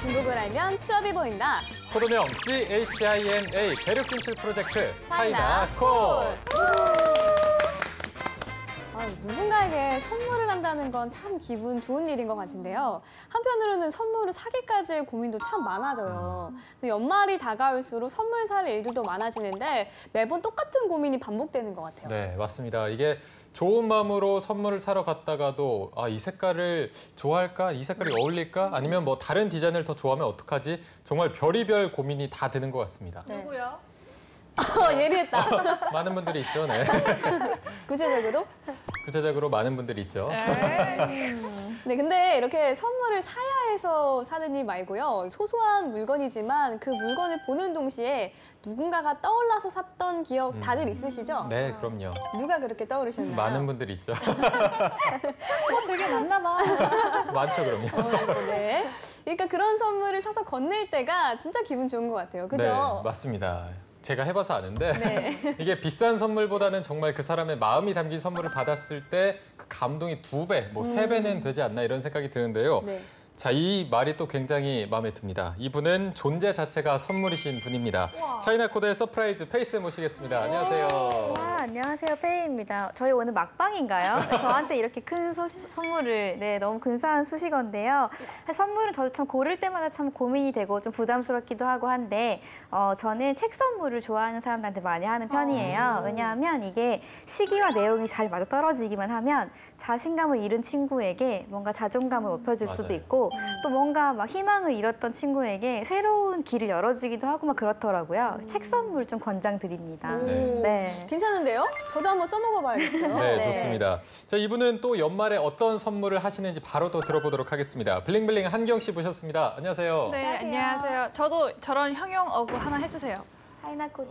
중국을 알면 취업이 보인다. 코드명 CHINA 대륙 진출 프로젝트 차이나콜. 누군가에게 선물을 한다는 건 참 기분 좋은 일인 것 같은데요. 한편으로는 선물을 사기까지의 고민도 참 많아져요. 연말이 다가올수록 선물 살 일들도 많아지는데 매번 똑같은 고민이 반복되는 것 같아요. 네, 맞습니다. 이게 좋은 마음으로 선물을 사러 갔다가도 이 색깔을 좋아할까? 이 색깔이 어울릴까? 아니면 뭐 다른 디자인을 더 좋아하면 어떡하지? 정말 별의별 고민이 다 드는 것 같습니다. 네. 누구요? 예리했다. 많은 분들이 있죠. 네. 구체적으로? 구체적으로 많은 분들이 있죠. 네, 근데 이렇게 선물을 사야 해서 사는 일 말고요. 소소한 물건이지만 그 물건을 보는 동시에 누군가가 떠올라서 샀던 기억 다들 있으시죠? 네, 그럼요. 누가 그렇게 떠오르셨나요? 많은 분들이 있죠. 되게 많나 봐. 많죠, 그럼요. 네. 그러니까 그런 선물을 사서 건넬 때가 진짜 기분 좋은 것 같아요. 그죠? 네, 맞습니다. 제가 해봐서 아는데 네. 이게 비싼 선물보다는 정말 그 사람의 마음이 담긴 선물을 받았을 때 그 감동이 2배, 뭐 3배는 되지 않나 이런 생각이 드는데요. 네. 자, 이 말이 또 굉장히 마음에 듭니다. 이분은 존재 자체가 선물이신 분입니다. 차이나코드의 서프라이즈 페이스 모시겠습니다. 안녕하세요. 와, 안녕하세요. 페이입니다. 저희 오늘 막방인가요? 저한테 이렇게 큰 선물을, 너무 근사한 수식어인데요. 선물은 저도 참 고를 때마다 참 고민이 되고 좀 부담스럽기도 하고 한데 저는 책 선물을 좋아하는 사람들한테 많이 하는 편이에요. 왜냐하면 이게 시기와 내용이 잘 맞아떨어지기만 하면 자신감을 잃은 친구에게 뭔가 자존감을 높여줄 수도 맞아요. 있고 또 뭔가 막 희망을 잃었던 친구에게 새로운 길을 열어주기도 하고 막 그렇더라고요. 책 선물 좀 권장드립니다. 네. 괜찮은데요? 저도 한번 써먹어봐야겠어요. 네, 좋습니다. 자, 이분은 또 연말에 어떤 선물을 하시는지 바로 또 들어보도록 하겠습니다. 블링블링 한경 씨 모셨습니다. 안녕하세요. 네, 안녕하세요. 저도 저런 형용 어구 하나 해주세요. 차이나코드.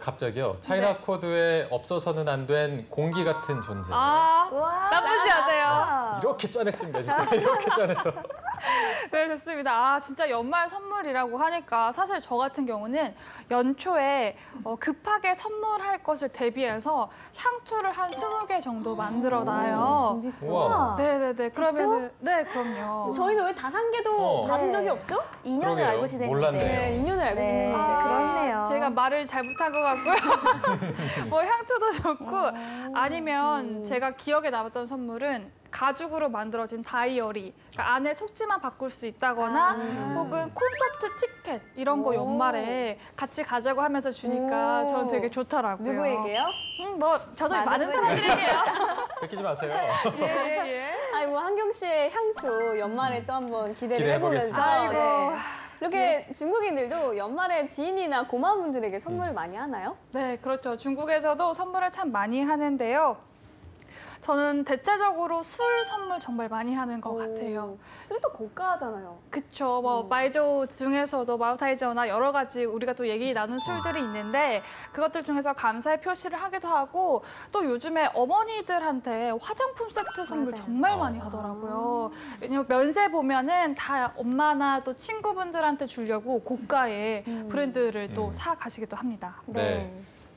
갑자기요. 차이나코드에 없어서는 안 된 공기 같은 존재. 나쁘지 않아요. 이렇게 짜냈습니다, 진짜. 이렇게 짜내서. 네, 좋습니다. 진짜 연말 선물이라고 하니까 사실 저 같은 경우는 연초에 급하게 선물할 것을 대비해서 향초를 한 20개 정도 만들어놔요. 준비했어요. 네네네. 그러면은 네, 그럼요. 저희는 왜 단 한 개도 받은 적이 없죠? 2년을 그러게요. 알고 지냈는데. 몰랐네요. 네, 2년을 알고 네, 지냈는데. 그렇네요. 제가 말을 잘못한 것 같고요. 뭐 향초도 좋고 아니면 제가 기억에 남았던 선물은 가죽으로 만들어진 다이어리, 그러니까 안에 속지만 바꿀 수 있다거나 혹은 콘서트 티켓 이런 거 연말에 같이 가자고 하면서 주니까 저는 되게 좋더라고요. 누구에게요? 뭐 저도 많은 사람들에게요. 뺏기지 마세요. 예. 아이고, 한경 씨의 향초 연말에 또 한번 기대를 해보면서. 기대해보겠습니다. 네. 이렇게 중국인들도 연말에 지인이나 고마운 분들에게 선물을 많이 하나요? 네, 그렇죠. 중국에서도 선물을 참 많이 하는데요. 저는 대체적으로 술 선물 정말 많이 하는 것 같아요. 술이 또 고가잖아요. 그쵸. 뭐 마이저우 중에서도 마우타이저나 여러 가지 우리가 또 얘기 나눈 술들이 있는데 그것들 중에서 감사의 표시를 하기도 하고 또 요즘에 어머니들한테 화장품 세트 선물 정말 많이 하더라고요. 왜냐면 면세 보면은 다 엄마나 또 친구분들한테 주려고 고가의 브랜드를 또 사 가시기도 합니다. 네.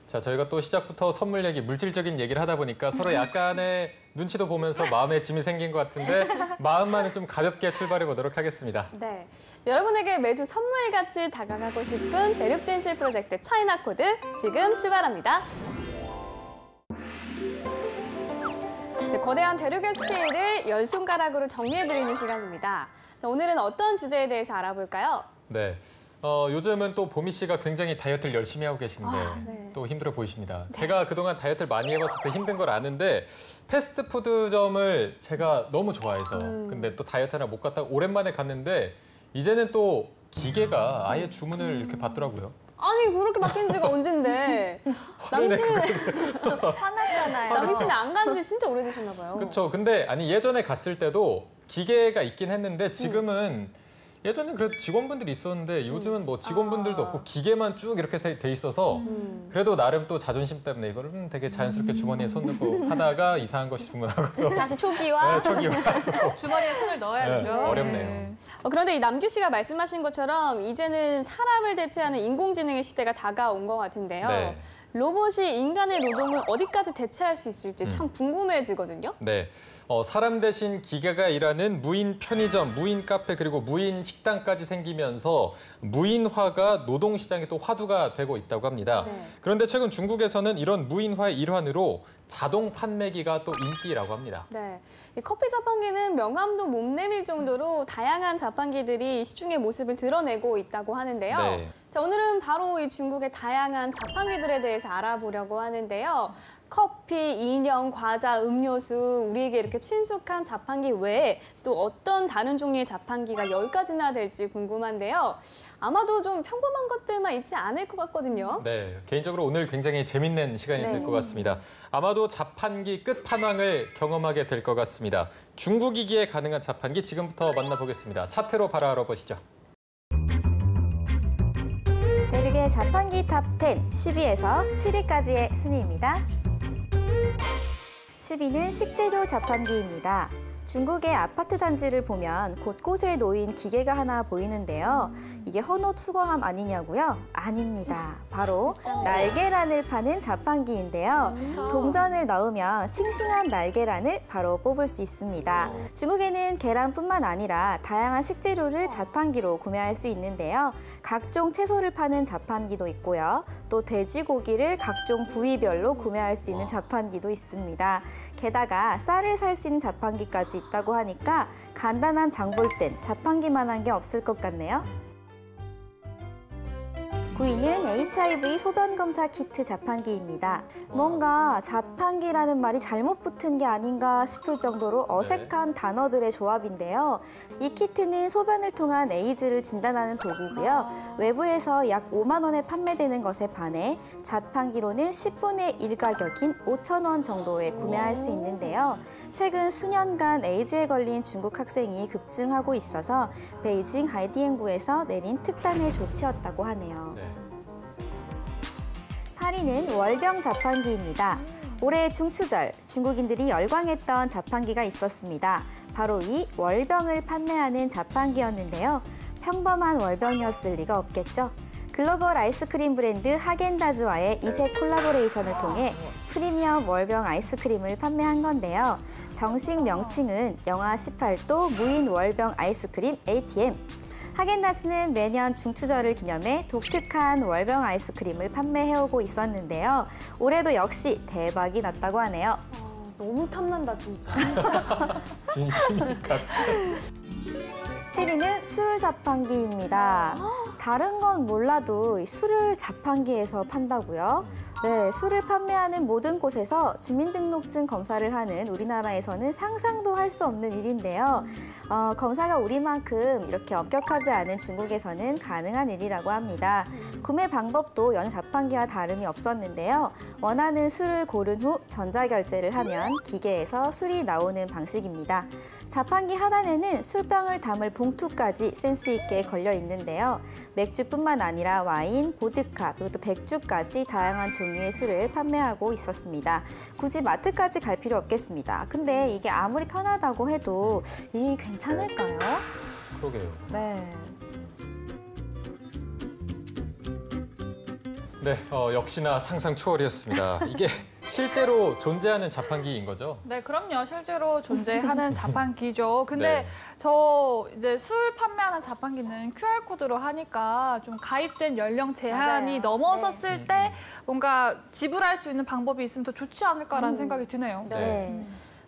자, 저희가 또 시작부터 선물 얘기, 물질적인 얘기를 하다 보니까 서로 약간의 눈치도 보면서 마음에 짐이 생긴 것 같은데 마음만은 좀 가볍게 출발해 보도록 하겠습니다. 네. 여러분에게 매주 선물같이 다가가고 싶은 대륙 진출 프로젝트 차이나코드 지금 출발합니다. 네, 거대한 대륙의 스케일을 열 손가락으로 정리해드리는 시간입니다. 자, 오늘은 어떤 주제에 대해서 알아볼까요? 네. 요즘은 또 보미 씨가 굉장히 다이어트를 열심히 하고 계신데 네. 또 힘들어 보이십니다. 제가 그동안 다이어트를 많이 해봐서 그 힘든 걸 아는데 패스트푸드점을 제가 너무 좋아해서 근데 또 다이어트 하나 못 갔다가 오랜만에 갔는데 이제는 또 기계가 아예 주문을 이렇게 받더라고요. 아니, 그렇게 바뀐 지가 언젠데. 남희 씨는 화났잖아요. 남희 씨는 안 간 지 진짜 오래되셨나 봐요. 그렇죠. 근데 아니 예전에 갔을 때도 기계가 있긴 했는데 지금은 예전엔 그래도 직원분들이 있었는데 요즘은 뭐 직원분들도 없고 기계만 쭉 이렇게 돼 있어서 그래도 나름 또 자존심 때문에 이거를 되게 자연스럽게 주머니에 손 넣고 하다가 이상한 것이 주문하고 또 다시 초기화. 네, 초기화. 주머니에 손을 넣어야죠. 네, 어렵네요. 그런데 이 남규 씨가 말씀하신 것처럼 이제는 사람을 대체하는 인공지능의 시대가 다가온 것 같은데요. 네. 로봇이 인간의 노동을 어디까지 대체할 수 있을지 참 궁금해지거든요. 네. 사람 대신 기계가 일하는 무인 편의점, 무인 카페 그리고 무인 식당까지 생기면서 무인화가 노동시장의 또 화두가 되고 있다고 합니다. 네. 그런데 최근 중국에서는 이런 무인화의 일환으로 자동 판매기가 또 인기라고 합니다. 네. 이 커피 자판기는 명암도 못 내밀 정도로 다양한 자판기들이 시중의 모습을 드러내고 있다고 하는데요. 네. 자, 오늘은 바로 이 중국의 다양한 자판기들에 대해서 알아보려고 하는데요. 커피, 인형, 과자, 음료수, 우리에게 이렇게 친숙한 자판기 외에 또 어떤 다른 종류의 자판기가 10가지나 될지 궁금한데요. 아마도 좀 평범한 것들만 있지 않을 것 같거든요. 네, 개인적으로 오늘 굉장히 재밌는 시간이 네. 될 것 같습니다. 아마도 자판기 끝판왕을 경험하게 될 것 같습니다. 중국이기에 가능한 자판기 지금부터 만나보겠습니다. 차트로 바로 알아보시죠. 대륙의 자판기 탑 10, 10위에서 7위까지의 순위입니다. 10위는 식재료 자판기입니다. 중국의 아파트 단지를 보면 곳곳에 놓인 기계가 하나 보이는데요. 이게 헌옷 수거함 아니냐고요? 아닙니다. 바로 날계란을 파는 자판기인데요. 동전을 넣으면 싱싱한 날계란을 바로 뽑을 수 있습니다. 중국에는 계란뿐만 아니라 다양한 식재료를 자판기로 구매할 수 있는데요. 각종 채소를 파는 자판기도 있고요. 또 돼지고기를 각종 부위별로 구매할 수 있는 자판기도 있습니다. 게다가 쌀을 살 수 있는 자판기까지 있다고 하니까 간단한 장 볼 땐 자판기만한 게 없을 것 같네요. 9위는 HIV 소변 검사 키트 자판기입니다. 뭔가 자판기라는 말이 잘못 붙은 게 아닌가 싶을 정도로 어색한 단어들의 조합인데요. 이 키트는 소변을 통한 에이즈를 진단하는 도구고요. 외부에서 약 5만 원에 판매되는 것에 반해 자판기로는 10분의 1 가격인 5,000원 정도에 구매할 수 있는데요. 최근 수년간 에이즈에 걸린 중국 학생이 급증하고 있어서 베이징 하이디엔구에서 내린 특단의 조치였다고 하네요. 네. 8위는 월병 자판기입니다. 올해 중추절, 중국인들이 열광했던 자판기가 있었습니다. 바로 이 월병을 판매하는 자판기였는데요. 평범한 월병이었을 리가 없겠죠. 글로벌 아이스크림 브랜드 하겐다즈와의 이색 콜라보레이션을 통해 프리미엄 월병 아이스크림을 판매한 건데요. 정식 명칭은 영하 18도 무인 월병 아이스크림 ATM. 하겐다즈는 매년 중추절을 기념해 독특한 월병 아이스크림을 판매해오고 있었는데요. 올해도 역시 대박이 났다고 하네요. 너무 탐난다, 진짜. 진심일까? 7위는 술 자판기입니다. 다른 건 몰라도 술을 자판기에서 판다고요? 네, 술을 판매하는 모든 곳에서 주민등록증 검사를 하는 우리나라에서는 상상도 할 수 없는 일인데요. 검사가 우리만큼 이렇게 엄격하지 않은 중국에서는 가능한 일이라고 합니다. 구매 방법도 연 자판기와 다름이 없었는데요. 원하는 술을 고른 후 전자결제를 하면 기계에서 술이 나오는 방식입니다. 자판기 하단에는 술병을 담을 봉투까지 센스 있게 걸려 있는데요. 맥주뿐만 아니라 와인, 보드카, 그리고 또 백주까지 다양한 종류의 술을 판매하고 있었습니다. 굳이 마트까지 갈 필요 없겠습니다. 근데 이게 아무리 편하다고 해도 이게 괜찮을까요? 그러게요. 네. 네, 역시나 상상 초월이었습니다. 이게 실제로 존재하는 자판기인 거죠? 네, 그럼요. 실제로 존재하는 자판기죠. 근데 네. 저 이제 술 판매하는 자판기는 QR코드로 하니까 좀 가입된 연령 제한이 맞아요. 넘어섰을 때 뭔가 지불할 수 있는 방법이 있으면 더 좋지 않을까라는 생각이 드네요. 네.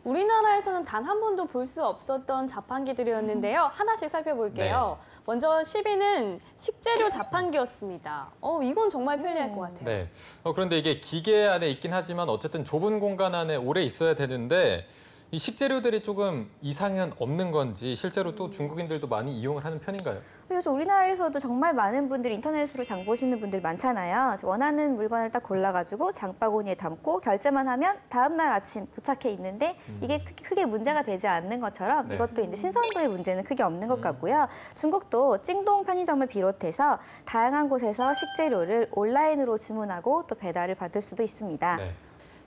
우리나라에서는 단 한 번도 볼 수 없었던 자판기들이었는데요. 하나씩 살펴볼게요. 먼저 10위는 식재료 자판기였습니다. 이건 정말 편리할 것 같아요. 네. 그런데 이게 기계 안에 있긴 하지만 어쨌든 좁은 공간 안에 오래 있어야 되는데 이 식재료들이 조금 이상은 없는 건지 실제로 또 중국인들도 많이 이용을 하는 편인가요? 요즘 우리나라에서도 정말 많은 분들이 인터넷으로 장 보시는 분들 많잖아요. 원하는 물건을 딱 골라가지고 장바구니에 담고 결제만 하면 다음 날 아침 도착해 있는데 이게 크게 문제가 되지 않는 것처럼 네. 이것도 이제 신선도의 문제는 크게 없는 것 같고요. 중국도 찡동 편의점을 비롯해서 다양한 곳에서 식재료를 온라인으로 주문하고 또 배달을 받을 수도 있습니다. 네.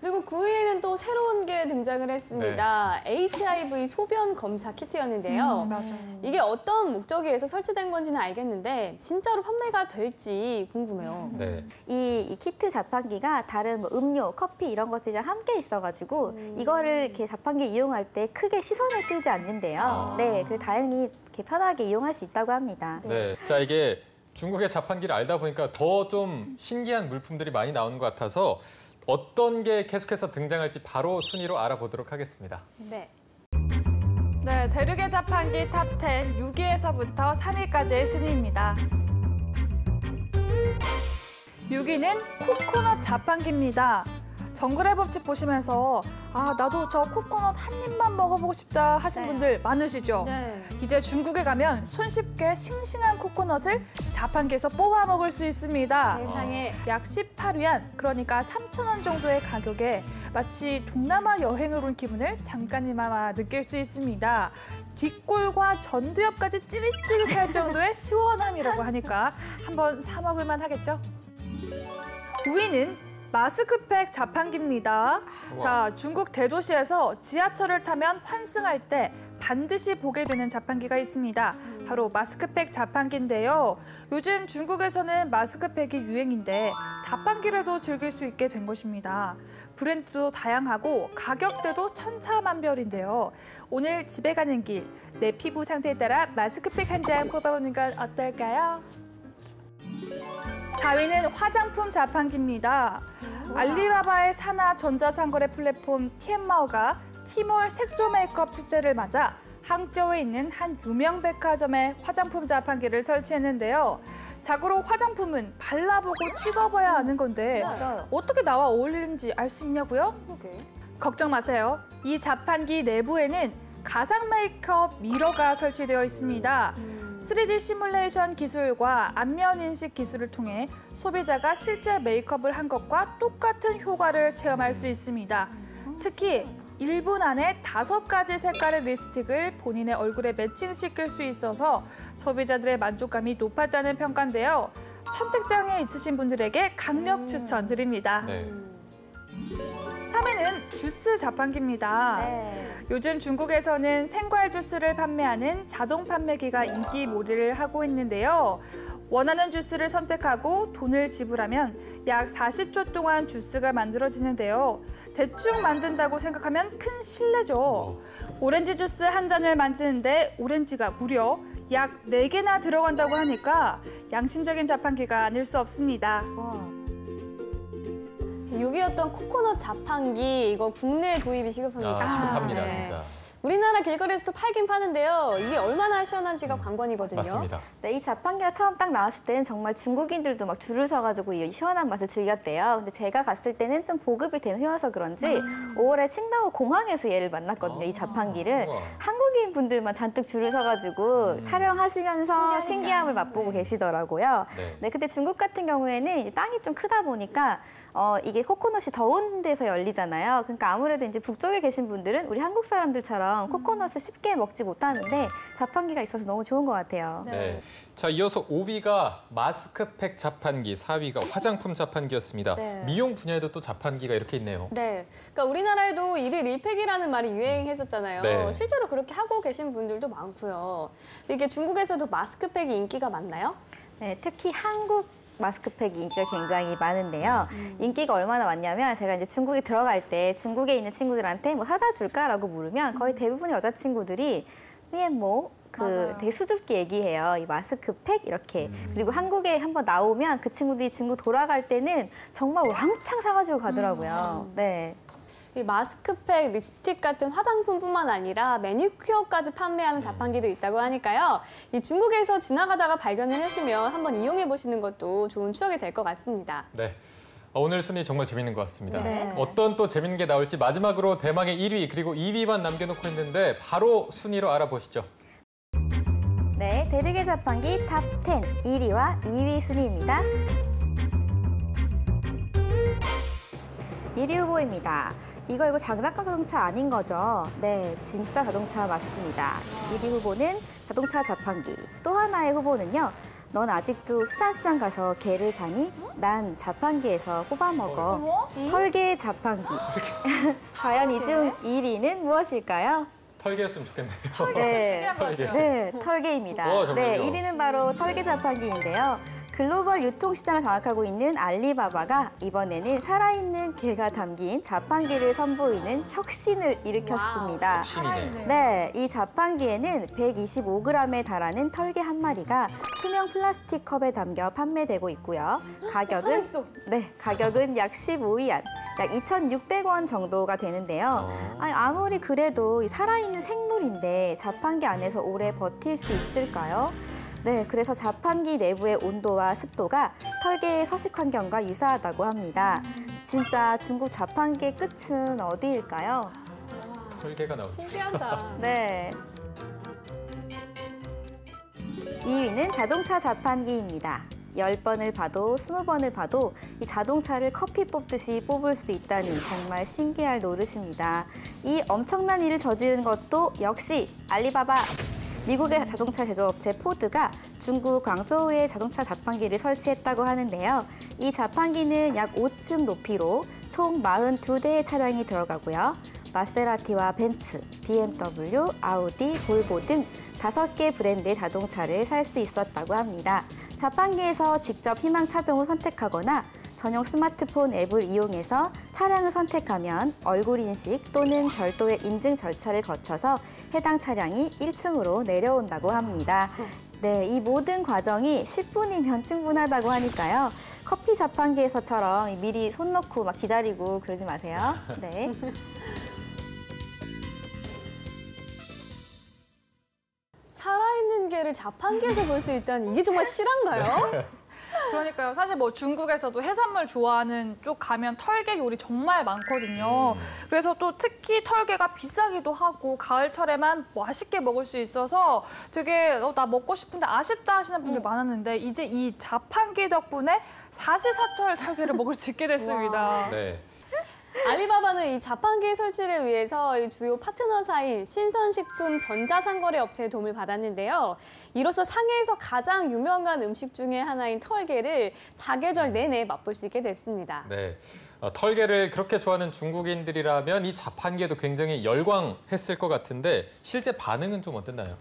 그리고 9위에는 또 새로운 게 등장을 했습니다. HIV 소변 검사 키트였는데요. 맞아요. 이게 어떤 목적에 의해서 설치된 건지는 알겠는데 진짜로 판매가 될지 궁금해요. 네. 이 키트 자판기가 다른 뭐 음료, 커피 이런 것들이랑 함께 있어가지고 이거를 이렇게 자판기 이용할 때 크게 시선을 끌지 않는데요. 네, 그 다행히 이렇게 편하게 이용할 수 있다고 합니다. 네. 자, 이게 중국의 자판기를 알다 보니까 더 좀 신기한 물품들이 많이 나오는 것 같아서 어떤 게 계속해서 등장할지 바로 순위로 알아보도록 하겠습니다. 네. 네, 대륙의 자판기 탑10 6위에서부터 3위까지의 순위입니다. 6위는 코코넛 자판기입니다. 정글의 법칙 보시면서 나도 저 코코넛 한 입만 먹어보고 싶다 하신 분들 많으시죠? 네. 이제 중국에 가면 손쉽게 싱싱한 코코넛을 자판기에서 뽑아 먹을 수 있습니다. 세상에. 약 18위안, 그러니까 3,000원 정도의 가격에 마치 동남아 여행을 온 기분을 잠깐이나마 느낄 수 있습니다. 뒷골과 전두엽까지 찌릿찌릿할 정도의 시원함이라고 하니까 한번 사 먹을 만 하겠죠? 9위는 마스크팩 자판기입니다. 자, 중국 대도시에서 지하철을 타면 환승할 때 반드시 보게 되는 자판기가 있습니다. 바로 마스크팩 자판기인데요. 요즘 중국에서는 마스크팩이 유행인데 자판기라도 즐길 수 있게 된 것입니다. 브랜드도 다양하고 가격대도 천차만별인데요. 오늘 집에 가는 길, 내 피부 상태에 따라 마스크팩 한 장 뽑아보는 건 어떨까요? 4위는 화장품 자판기입니다. 알리바바의 산하 전자상거래 플랫폼 티엠마오가 티몰 색조 메이크업 축제를 맞아 항저우에 있는 한 유명 백화점에 화장품 자판기를 설치했는데요. 자고로 화장품은 발라보고 찍어봐야 아는 건데 맞아요. 어떻게 나와 어울리는지 알 수 있냐고요? 그러게. 걱정 마세요. 이 자판기 내부에는 가상 메이크업 미러가 설치되어 있습니다. 3D 시뮬레이션 기술과 안면 인식 기술을 통해 소비자가 실제 메이크업을 한 것과 똑같은 효과를 체험할 수 있습니다. 특히 1분 안에 5가지 색깔의 립스틱을 본인의 얼굴에 매칭시킬 수 있어서 소비자들의 만족감이 높았다는 평가인데요. 선택장애 있으신 분들에게 강력 추천드립니다. 네. 3위는 주스 자판기입니다. 네. 요즘 중국에서는 생과일 주스를 판매하는 자동 판매기가 인기몰이를 하고 있는데요. 원하는 주스를 선택하고 돈을 지불하면 약 40초 동안 주스가 만들어지는데요. 대충 만든다고 생각하면 큰 실례죠. 오렌지 주스 한 잔을 만드는데 오렌지가 무려 약 4개나 들어간다고 하니까 양심적인 자판기가 아닐 수 없습니다. 6위였던 코코넛 자판기, 이거 국내 도입이 시급합니다. 시급합니다, 네. 진짜. 우리나라 길거리에서도 팔긴 파는데요. 이게 얼마나 시원한지가 관건이거든요. 맞습니다. 네, 이 자판기가 처음 딱 나왔을 때는 정말 중국인들도 막 줄을 서가지고 이 시원한 맛을 즐겼대요. 근데 제가 갔을 때는 좀 보급이 된 후여서 그런지 5월에 칭다오 공항에서 얘를 만났거든요, 이 자판기를. 우와. 한국인 분들만 잔뜩 줄을 서가지고 촬영하시면서 신기함을 맛보고 계시더라고요. 네. 네, 근데 중국 같은 경우에는 이제 땅이 좀 크다 보니까 이게 코코넛이 더운 데서 열리잖아요. 그러니까 아무래도 이제 북쪽에 계신 분들은 우리 한국 사람들처럼 코코넛을 쉽게 먹지 못하는데 자판기가 있어서 너무 좋은 것 같아요. 네. 자, 이어서 5위가 마스크팩 자판기, 4위가 화장품 자판기였습니다. 네. 미용 분야에도 또 자판기가 이렇게 있네요. 네, 그러니까 우리나라에도 일일 일팩이라는 말이 유행했었잖아요. 네. 실제로 그렇게 하고 계신 분들도 많고요. 이게 중국에서도 마스크팩이 인기가 많나요? 네, 특히 한국 마스크팩이 인기가 굉장히 많은데요. 인기가 얼마나 많냐면 제가 이제 중국에 들어갈 때 중국에 있는 친구들한테 뭐 사다 줄까라고 물으면 거의 대부분의 여자친구들이 미엔모 맞아요. 되게 수줍게 얘기해요. 이 마스크팩 이렇게. 그리고 한국에 한번 나오면 그 친구들이 중국 돌아갈 때는 정말 왕창 사가지고 가더라고요. 네. 이 마스크팩, 립스틱 같은 화장품뿐만 아니라 매니큐어까지 판매하는 자판기도 있다고 하니까요. 이 중국에서 지나가다가 발견을 하시면 한번 이용해 보시는 것도 좋은 추억이 될 것 같습니다. 네. 오늘 순위 정말 재밌는 것 같습니다. 네. 어떤 또 재밌는 게 나올지 마지막으로 대망의 1위 그리고 2위만 남겨놓고 있는데 바로 순위로 알아보시죠. 네, 대륙의 자판기 탑 10 1위와 2위 순위입니다. 1위 후보입니다. 이거 장난감 자동차 아닌 거죠? 네, 진짜 자동차 맞습니다. 1위 후보는 자동차 자판기. 또 하나의 후보는요. 넌 아직도 수산시장 가서 게를 사니? 난 자판기에서 뽑아 먹어. 어머? 털개 자판기. 과연 이 중 1위는 무엇일까요? 털개였으면 좋겠네요. 네. 신기한 것 같아요. 네, 털개입니다. 정말요? 네, 1위는 바로 털개 자판기인데요. 글로벌 유통시장을 장악하고 있는 알리바바가 이번에는 살아있는 게가 담긴 자판기를 선보이는 혁신을 일으켰습니다. 혁신이네. 네, 이 자판기에는 125g에 달하는 털개 한 마리가 투명 플라스틱 컵에 담겨 판매되고 있고요. 가격은 살아있어. 가격은 약 15위안, 약 2,600원 정도가 되는데요. 아니, 아무리 그래도 이 살아있는 생물인데 자판기 안에서 오래 버틸 수 있을까요? 네, 그래서 자판기 내부의 온도와 습도가 털개의 서식 환경과 유사하다고 합니다. 진짜 중국 자판기의 끝은 어디일까요? 털개가 나오죠. 신기하다. 네. 2위는 자동차 자판기입니다. 10번을 봐도 20번을 봐도 이 자동차를 커피 뽑듯이 뽑을 수 있다니 정말 신기할 노릇입니다. 이 엄청난 일을 저지른 것도 역시 알리바바. 미국의 자동차 제조업체 포드가 중국 광저우에 자동차 자판기를 설치했다고 하는데요. 이 자판기는 약 5층 높이로 총 42대의 차량이 들어가고요. 마세라티와 벤츠, BMW, 아우디, 볼보 등 5개 브랜드의 자동차를 살 수 있었다고 합니다. 자판기에서 직접 희망 차종을 선택하거나 전용 스마트폰 앱을 이용해서 차량을 선택하면 얼굴 인식 또는 별도의 인증 절차를 거쳐서 해당 차량이 1층으로 내려온다고 합니다. 네, 이 모든 과정이 10분이면 충분하다고 하니까요. 커피 자판기에서처럼 미리 손 놓고 막 기다리고 그러지 마세요. 네. 살아있는 게를 자판기에서 볼 수 있다니 이게 정말 실한가요? 그러니까요. 사실 뭐 중국에서도 해산물 좋아하는 쪽 가면 털개 요리 정말 많거든요. 그래서 또 특히 털개가 비싸기도 하고 가을철에만 맛있게 먹을 수 있어서 되게 나 먹고 싶은데 아쉽다 하시는 분들 많았는데 이제 이 자판기 덕분에 사시사철 털개를 먹을 수 있게 됐습니다. 네. 알리바바는 이 자판기 설치를 위해서 이 주요 파트너사인 신선식품 전자상거래 업체의 도움을 받았는데요. 이로써 상해에서 가장 유명한 음식 중에 하나인 털개를 사계절 내내 맛볼 수 있게 됐습니다. 네. 털개를 그렇게 좋아하는 중국인들이라면 이 자판기에도 굉장히 열광했을 것 같은데 실제 반응은 좀 어땠나요?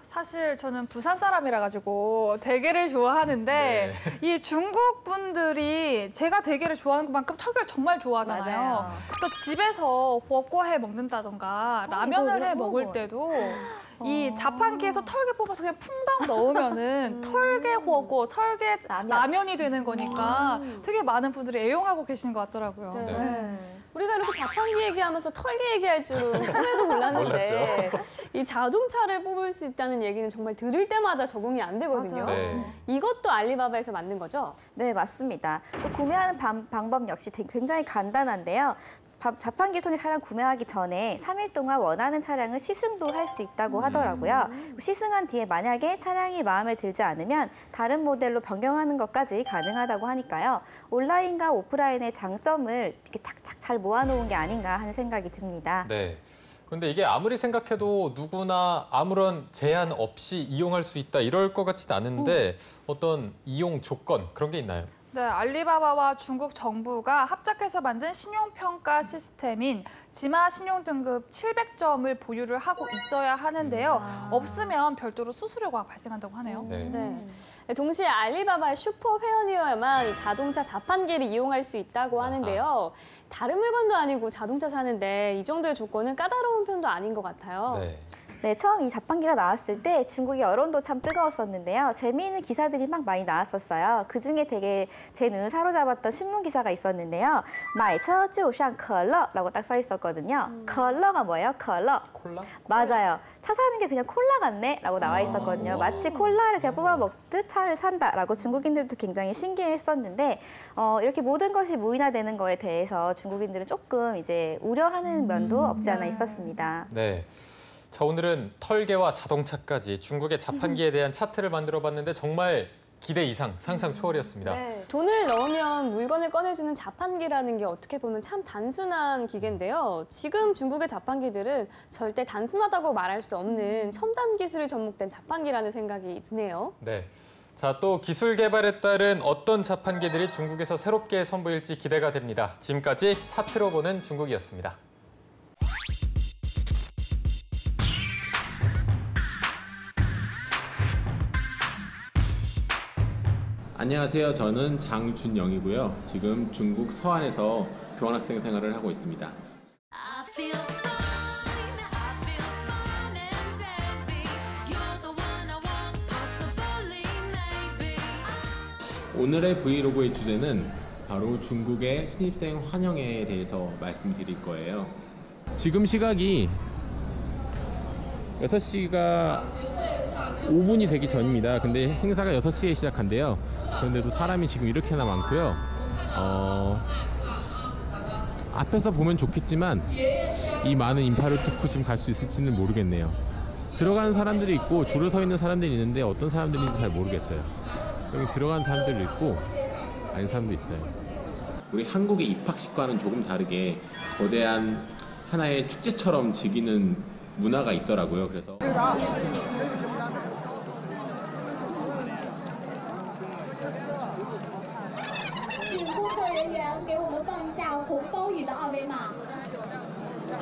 사실 저는 부산 사람이라 가지고 대게를 좋아하는데 이 중국 분들이 제가 대게를 좋아하는 것만큼 털개를 정말 좋아하잖아요. 맞아요. 그래서 집에서 훠궈해 먹는다던가 라면을 해 먹을 때도 이 자판기에서 털개 뽑아서 그냥 퐁당 넣으면은 털개 훠궈, 털개 라면이 되는 거니까 되게 많은 분들이 애용하고 계시는 것 같더라고요. 네. 우리가 이렇게 자판기 얘기하면서 털개 얘기할 줄은 꿈에도 몰랐는데 이 자동차를 뽑을 수 있다는 얘기는 정말 들을 때마다 적응이 안 되거든요. 네. 이것도 알리바바에서 만든 거죠? 네, 맞습니다. 또 구매하는 방법 역시 굉장히 간단한데요. 자판기를 통해 차량 구매하기 전에 3일 동안 원하는 차량을 시승도 할 수 있다고 하더라고요. 시승한 뒤에 만약에 차량이 마음에 들지 않으면 다른 모델로 변경하는 것까지 가능하다고 하니까요. 온라인과 오프라인의 장점을 이렇게 착착 잘 모아놓은 게 아닌가 하는 생각이 듭니다. 네. 그런데 이게 아무리 생각해도 누구나 아무런 제한 없이 이용할 수 있다 이럴 것 같지는 않은데 어떤 이용 조건 그런 게 있나요? 네, 알리바바와 중국 정부가 합작해서 만든 신용평가 시스템인 지마 신용등급 700점을 보유를 하고 있어야 하는데요. 없으면 별도로 수수료가 발생한다고 하네요. 네. 동시에 알리바바의 슈퍼 회원이어야만 이 자동차 자판기를 이용할 수 있다고 하는데요. 다른 물건도 아니고 자동차 사는데 이 정도의 조건은 까다로운 편도 아닌 것 같아요. 네. 네, 처음 이 자판기가 나왔을 때 중국의 여론도 참 뜨거웠었는데요. 재미있는 기사들이 막 많이 나왔었어요. 그중에 되게 제 눈을 사로잡았던 신문 기사가 있었는데요. 买车就像可乐라고 딱 써 있었거든요. 컬러가 뭐예요? 컬러. 콜라? 맞아요. 차 사는 게 그냥 콜라 같네 라고 나와 있었거든요. 마치 콜라를 그냥 뽑아 먹듯 차를 산다라고 중국인들도 굉장히 신기해했었는데 이렇게 모든 것이 무인화되는 거에 대해서 중국인들은 조금 이제 우려하는 면도 없지 않아 있었습니다. 네. 자, 오늘은 털개와 자동차까지 중국의 자판기에 대한 차트를 만들어봤는데 정말 기대 이상, 상상 초월이었습니다. 네, 돈을 넣으면 물건을 꺼내주는 자판기라는 게 어떻게 보면 참 단순한 기계인데요. 지금 중국의 자판기들은 절대 단순하다고 말할 수 없는 첨단 기술이 접목된 자판기라는 생각이 드네요. 네. 자, 또 기술 개발에 따른 어떤 자판기들이 중국에서 새롭게 선보일지 기대가 됩니다. 지금까지 차트로 보는 중국이었습니다. 안녕하세요. 저는 장준영이고요. 지금 중국 서안에서 교환학생 생활을 하고 있습니다. 오늘의 브이로그의 주제는 바로 중국의 신입생 환영회에 대해서 말씀드릴 거예요. 지금 시각이 6시가 5분이 되기 전입니다. 근데 행사가 6시에 시작한대요. 그런데도 사람이 지금 이렇게나 많고요. 앞에서 보면 좋겠지만 이 많은 인파를 뚫고 지금 갈 수 있을지는 모르겠네요. 들어가는 사람들이 있고 줄을 서 있는 사람들이 있는데 어떤 사람들인지 잘 모르겠어요. 저기 들어가는 사람들도 있고 아닌 사람도 있어요. 우리 한국의 입학식과는 조금 다르게 거대한 하나의 축제처럼 즐기는 문화가 있더라고요. 그래서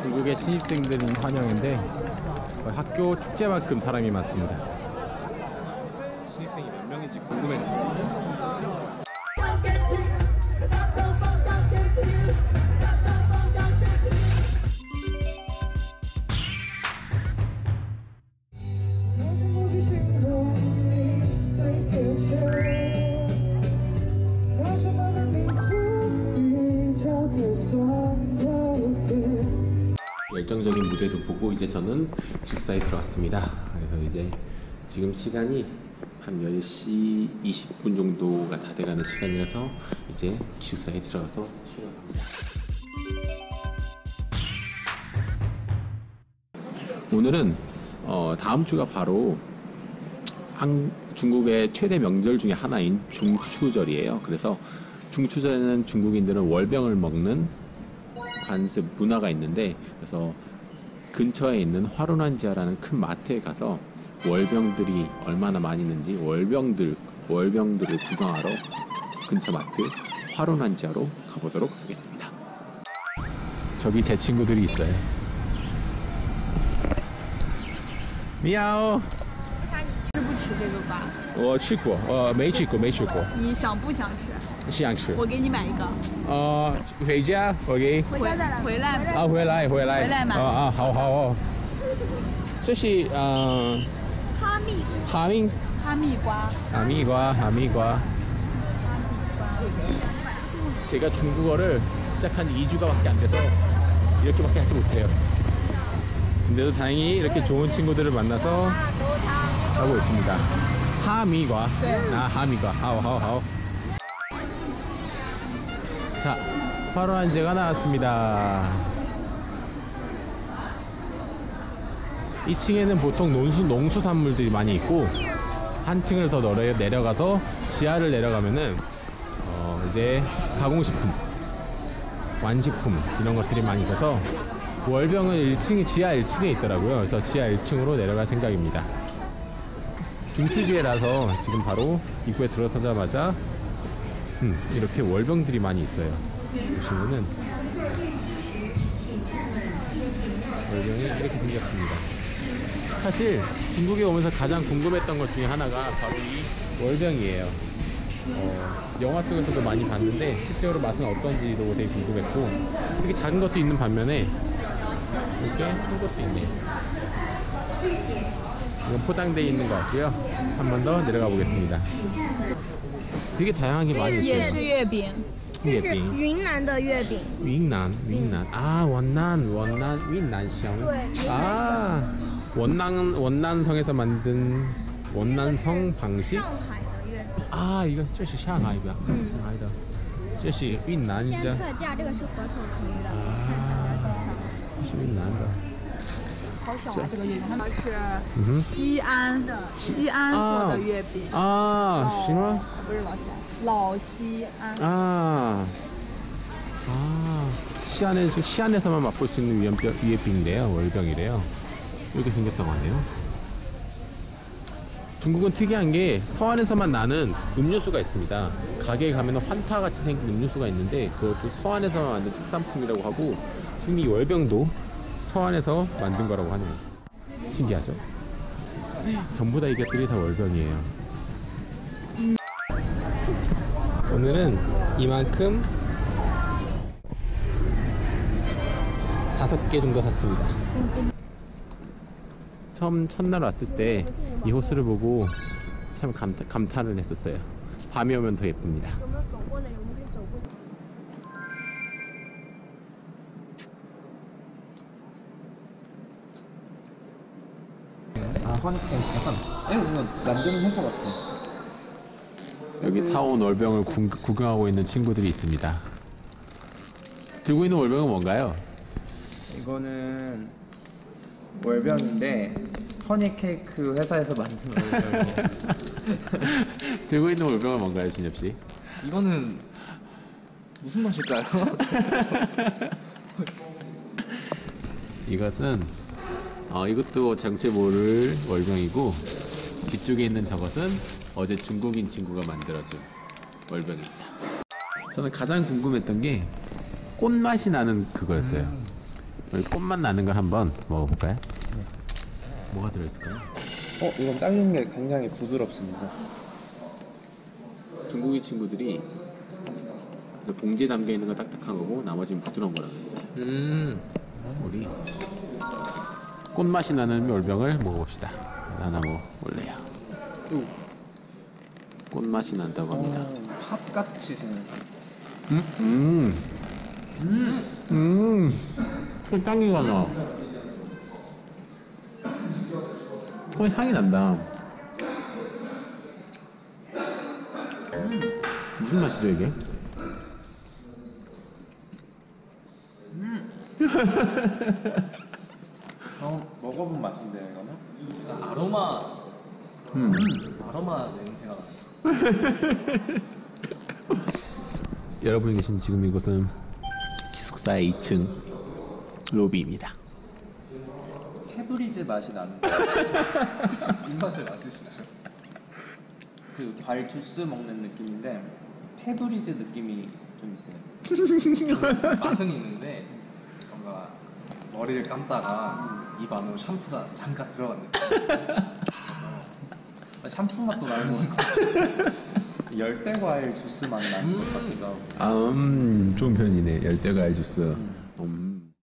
중국의 신입생들 환영인데 학교 축제만큼 사람이 많습니다. 신입생이 몇 명인지 궁금해요. 열정적인 무대를 보고 이제 저는 기숙사에 들어왔습니다. 그래서 이제 지금 시간이 한 10시 20분 정도가 다 돼가는 시간이라서 이제 기숙사에 들어가서 쉬러 갑니다. 오늘은 다음 주가 바로 중국의 최대 명절 중에 하나인 중추절이에요. 그래서 중추절에는 중국인들은 월병을 먹는 관습 문화가 있는데, 그래서 근처에 있는 화룬환지아라는 큰 마트에 가서 월병들이 얼마나 많이 있는지 월병들을 구경하러 근처 마트 화룬환지아로 가보도록 하겠습니다. 저기 제 친구들이 있어요. 미야오. 吃不吃这个吧？我吃过，没吃过。你想不想吃？想吃。我给你买一个。回家，我给。回来吗？啊，回来。回来吗？好哦。这是哈密瓜。 제가 중국어를 시작한 지 2주가밖에 안 돼서 이렇게밖에 하지 못해요. 근데도 다행히 이렇게 좋은 친구들을 만나서 하고 있습니다. 하미과. 하미과. 하오. 자, 화룬환지아가 나왔습니다. 2층에는 보통 농수산물들이 많이 있고, 한 층을 더 내려가서 지하를 내려가면은 이제 가공식품, 완식품 이런 것들이 많이 있어서 월병은 지하 1층에 있더라고요. 그래서 지하 1층으로 내려갈 생각입니다. 중추지에라서 지금 바로 입구에 들어서자마자 이렇게 월병들이 많이 있어요. 보시면은 월병이 이렇게 생겼습니다. 사실 중국에 오면서 가장 궁금했던 것 중에 하나가 바로 이 월병이에요. 영화 속에서도 많이 봤는데 실제로 맛은 어떤지도 되게 궁금했고, 이렇게 작은 것도 있는 반면에 이렇게 큰 것도 있네요. 이건 포장되어 있는 것 같고요. 한 번 더 내려가 보겠습니다. 되게 다양하게 많이 있어요. 也是月饼。这是云南的月饼。云南啊，원난성. 원난성에서 만든 원난성 방식. 上海的月饼。 啊，一个这是上海的，上海的，这是云南先的，特价，这个是核桃皮的，看大家介绍。这是云南的。好小啊，这个月饼，它是西安做的月饼。啊，什么？不是老西安。 시안에서만 맛볼 수 있는 위에빙인데요, 월병이래요. 이렇게 생겼다고 하네요. 중국은 특이한 게 서안에서만 나는 음료수가 있습니다. 가게에 가면 환타 같이 생긴 음료수가 있는데 그것도 서안에서 만든 특산품이라고 하고 지금 이 월병도 서안에서 만든 거라고 하네요. 신기하죠? 전부 다 이것들이 다 월병이에요. 오늘은 이만큼 5개 정도 샀습니다. 처음 첫날 왔을 때 이 호수를 보고 참 감탄을 했었어요. 밤이 오면 더 예쁩니다. 약간 남자는 회사 같아. 여기 사온 월병을 구경하고 있는 친구들이 있습니다. 들고 있는 월병은 뭔가요? 이거는 월병인데 허니 케이크 회사에서 만든 월병이에요. 들고 있는 월병은 뭔가요, 진엽 씨? 이거는 무슨 맛일까요? 이것은 이것도 정체 모를 월병이고 뒤쪽에 있는 저것은 어제 중국인 친구가 만들어준 월병입니다. 저는 가장 궁금했던 게 꽃맛이 나는 그거였어요. 꽃맛 나는 걸 한번 먹어볼까요? 뭐가 들어있을까요? 이건 잘린 게 굉장히 부드럽습니다. 중국인 친구들이 그래서 봉지에 담겨 있는 건 딱딱한 거고 나머지는 부드러운 거라고 했어요. 우리 꽃맛이 나는 월병을 먹어봅시다. 하나 먹어볼래요. 꽃맛이 난다고 합니다. 팥같이 생긴. 땅이가 나. 향이 난다. 무슨 맛이죠 이게? 먹어본 맛인데요, 이거는? 아로마 냄새가 나. 여러분이 계신 지금 이곳은 기숙사의 2층 로비입니다. 페브리즈 맛이 나는데 입맛에 맞으시나요? 그 과일 주스 먹는 느낌인데 페브리즈 느낌이 좀 있어요. 맛은 있는데 뭔가 머리를 감다가 입 안으로 샴푸가 잠깐 들어간 느낌. 샴푸 맛도 나고 열대 과일 주스 맛 나는 것 같기도 하고. 좋은 편이네. 열대과일 주스.